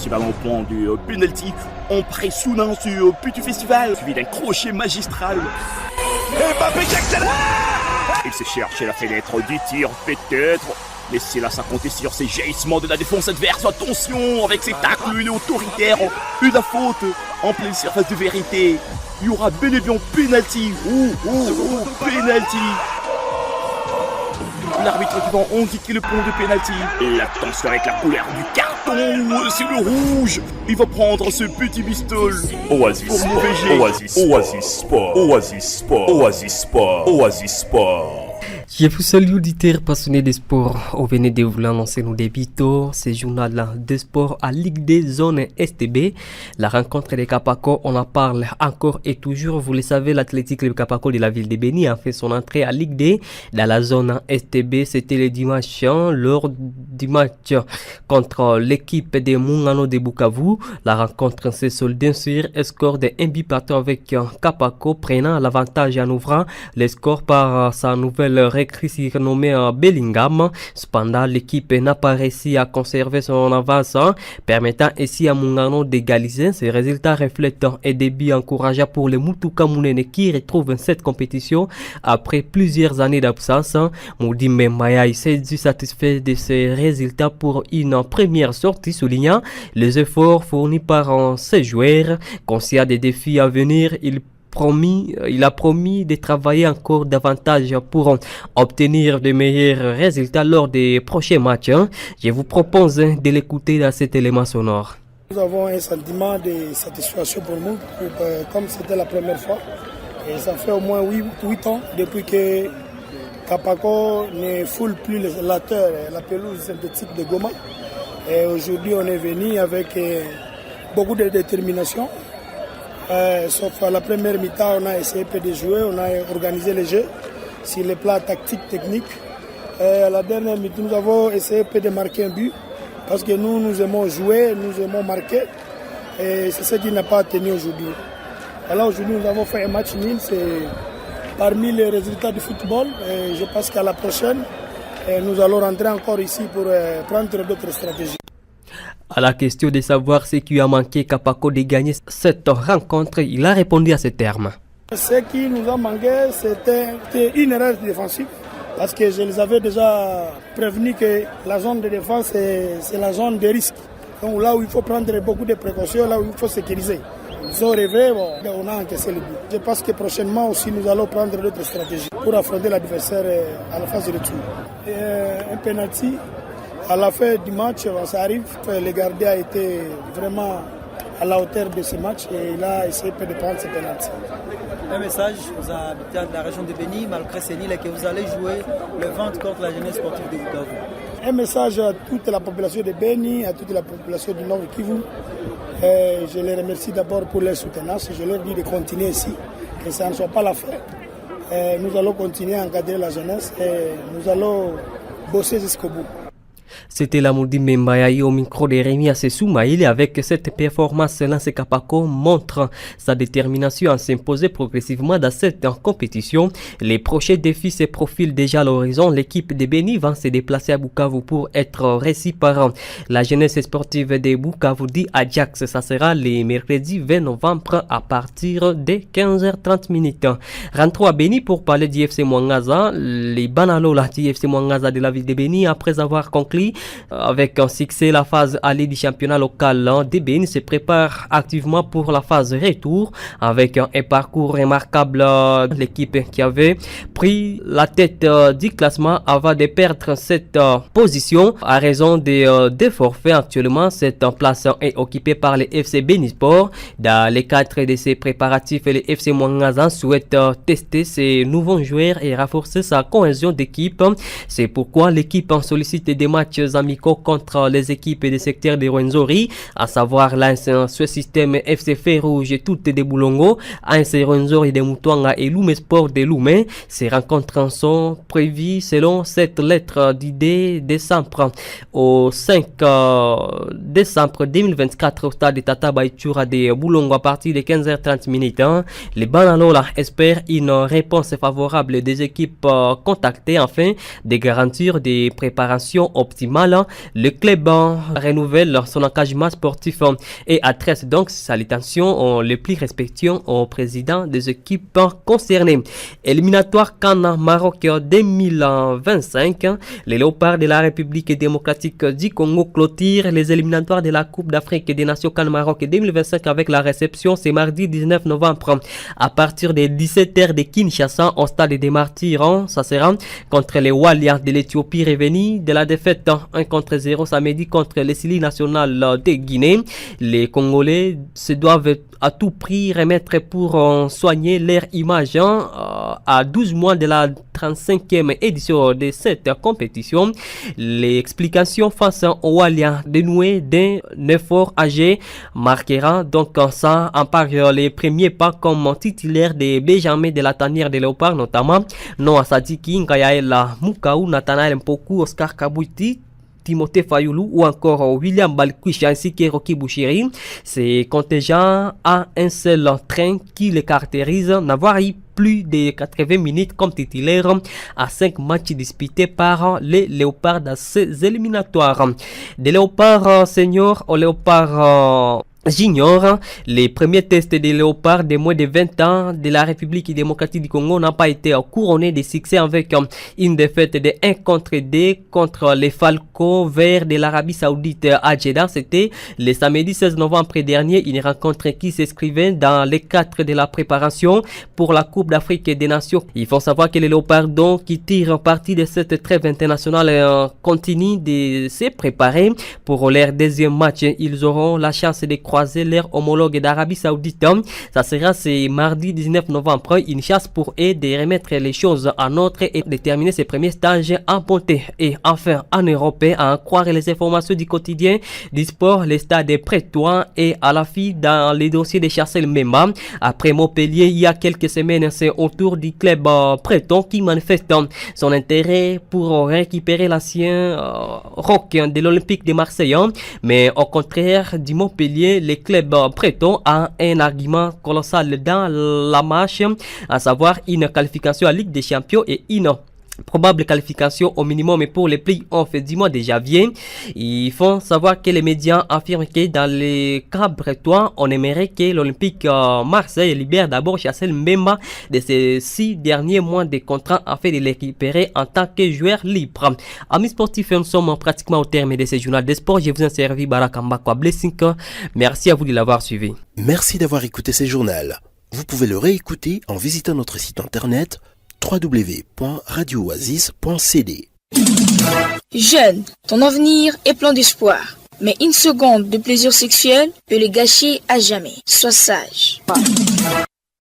petit ballon au point du penalty. On presse soudain sur but du festival, suivi d'un crochet magistral. Mbappé qui accélère. Il se cherche la fenêtre du tir, peut-être. Mais c'est là, ça comptait sur ses jaillissements de la défense adverse. Attention, avec ses tacles, il est autoritaire. Une faute en pleine surface de vérité. Il y aura bel et bien penalty. Penalty. L'arbitre qui va indiquer le point de penalty. Et attention avec la couleur du carton, c'est le rouge. Il va prendre ce petit bistol. Oasis Sport, Oasis Sport, Oasis Sport, Oasis Sport, Oasis Sport. Je vous salue auditeurs passionnés des sports. On venait de vous l'annoncer, nous débutons ce journal de sport à Ligue des zones STB. La rencontre des Kapako, on en parle encore et toujours. Vous le savez, l'Athletic Club Kapako de la ville de Beni a fait son entrée à Ligue D dans la zone STB. C'était le dimanche, lors du match contre l'équipe des Mungano de Bukavu. La rencontre s'est soldée sur un score de 1 but partout avec Kapako prenant l'avantage en ouvrant le score par sa nouvelle recrue nommée Bellingham. Cependant, l'équipe n'a pas réussi à conserver son avance, permettant ainsi à Mungano d'égaliser. Ces résultats reflètent un début encourageant pour les Mutuka Munene qui retrouvent cette compétition après plusieurs années d'absence. Moudi Mbemaya s'est dit satisfait de ces résultats pour une première sortie, soulignant les efforts fournis par ses joueurs. Conscient des défis à venir, il a promis de travailler encore davantage pour obtenir de meilleurs résultats lors des prochains matchs. Je vous propose de l'écouter dans cet élément sonore. Nous avons un sentiment de satisfaction pour nous, comme c'était la première fois. Et ça fait au moins 8 ans depuis que Kapako ne foule plus la terre, la pelouse synthétique de Goma. Et aujourd'hui, on est venu avec beaucoup de détermination. Sauf à la première mi-temps, on a essayé de jouer, on a organisé les jeux sur les plans tactiques, techniques. À la dernière mi-temps, nous avons essayé de marquer un but parce que nous aimons jouer, nous aimons marquer. Et c'est ce qui n'a pas tenu aujourd'hui. Alors aujourd'hui, nous avons fait un match nul, c'est parmi les résultats du football. Et je pense qu'à la prochaine, nous allons rentrer encore ici pour prendre d'autres stratégies. À la question de savoir ce qui a manqué Kapako de gagner cette rencontre, il a répondu à ce terme. Ce qui nous a manqué, c'était une erreur défensive. Parce que je les avais déjà prévenus que la zone de défense, c'est la zone de risque. Donc là où il faut prendre beaucoup de précautions, là où il faut sécuriser. Ils ont rêvé, on a encaissé le but. Je pense que prochainement aussi, nous allons prendre d'autres stratégies pour affronter l'adversaire à la phase de retour. Un penalty. À la fin du match, ça arrive, le gardien a été vraiment à la hauteur de ce match et il a essayé de prendre ce penalty. Un message aux habitants de la région de Beni, malgré ces Nil, et que vous allez jouer le 20 contre la jeunesse sportive de Bukavu. Un message à toute la population de Beni, à toute la population du Nord Kivu. Je les remercie d'abord pour leur soutenance. Je leur dis de continuer ici, que ça ne soit pas la fin. Nous allons continuer à encadrer la jeunesse et nous allons bosser jusqu'au bout. C'était Lamoudi Mbemaya au micro de Rémi Assessoumaïli. Avec cette performance, Lance Kapako montre sa détermination à s'imposer progressivement dans cette compétition. Les prochains défis se profilent déjà à l'horizon. L'équipe de Beni va se déplacer à Bukavu pour être reçue par la jeunesse sportive de Bukavu dit Ajax. Ça sera le mercredi 20 novembre à partir de 15h30. Rentrons à Beni pour parler du FC Mwangaza. Les Banalola du FC Mwangaza de la ville de Beni, après avoir conclu avec un succès la phase allée du championnat local de Beni, se prépare activement pour la phase retour avec un parcours remarquable. L'équipe qui avait pris la tête du classement avant de perdre cette position à raison des forfaits. Actuellement, cette place est occupée par le FC Beni Sport. Dans les cadres de ces préparatifs, le FC Mwangaza souhaite tester ses nouveaux joueurs et renforcer sa cohésion d'équipe. C'est pourquoi l'équipe sollicite des matchs amicaux contre les équipes des secteurs de Rwenzori, à savoir ce système FCF Rouge et toutes des Boulongo, ANC Rwenzori de Mutwanga et Lume Sport de Lume. Ces rencontres sont prévues selon cette lettre d'idée décembre au 5 décembre 2024 au stade de Tata Baichura de Boulongo à partir de 15h30. Les Banalola espèrent une réponse favorable des équipes contactées afin de garantir des préparations optimales estimale, le club renouvelle son engagement sportif et adresse donc sa salutations les plus respectueux au président des équipes concernées. Éliminatoire CAN Maroc 2025, les Léopards de la République démocratique du Congo clôturent les éliminatoires de la Coupe d'Afrique des Nations CAN Maroc 2025 avec la réception ce mardi 19 novembre à partir des 17h de Kinshasa au stade des Martyrs. Ça sera contre les Waliens de l'Éthiopie revenus de la défaite 1-0 samedi contre les Sili national de Guinée. Les Congolais se doivent à tout prix remettre pour soigner leur image à 12 mois de la 35e édition de cette compétition. Les explications face aux Waliens dénouées d'un effort âgé marquera donc ça en part les premiers pas comme titulaire des Benjamin de la tanière de Léopard, notamment Noah Sadiki, Ngayaela Mukaou, Nathanael Mpoku, Oscar Kabouti, Timothée Fayoulou ou encore William Balkouch ainsi que Rocky Bouchiri. Ces contingents à un seul train qui les caractérise n'avoir eu plus de 80 minutes comme titulaire à 5 matchs disputés par les Léopards dans ces éliminatoires. Des Léopards seniors aux Léopards junior, les premiers tests des léopards de moins de 20 ans de la République démocratique du Congo n'ont pas été couronnés de succès avec une défaite de 1-2 contre les Falcons verts de l'Arabie Saoudite à Jeddah. C'était le samedi 16 novembre dernier, une rencontre qui s'inscrivait dans les cadres de la préparation pour la Coupe d'Afrique des Nations. Il faut savoir que les léopards donc, qui tirent parti de cette trêve internationale continuent de se préparer pour leur deuxième match. Ils auront la chance de croiser leur homologue d'Arabie Saoudite. Ça sera ce mardi 19 novembre, une chasse pour eux de remettre les choses en ordre et de terminer ses premiers stages en bonté. Et enfin, en Europe, à en croire les informations du quotidien du sport, le stade Prétois est à la file dans les dossiers de Chancel Mbemba. Après Montpellier, il y a quelques semaines, c'est au tour du club Préton qui manifeste son intérêt pour récupérer l'ancien rock de l'Olympique de Marseille. Mais au contraire du Montpellier, les clubs bretons a un argument colossal dans la marche, à savoir une qualification à Ligue des Champions et une probable qualification au minimum pour les play-offs du mois de janvier. Il faut savoir que les médias affirment que dans les cas bretois, on aimerait que l'Olympique Marseille libère d'abord Chancel Mbemba de ces 6 derniers mois de contrat afin de le récupérer en tant que joueur libre. Amis sportifs, nous sommes pratiquement au terme de ce journal des sports. Je vous ai servi Barakamba Kwa Blessing. Merci à vous de l'avoir suivi. Merci d'avoir écouté ce journal. Vous pouvez le réécouter en visitant notre site internet www.radiooasis.cd. Jeune, ton avenir est plein d'espoir. Mais une seconde de plaisir sexuel peut le gâcher à jamais. Sois sage.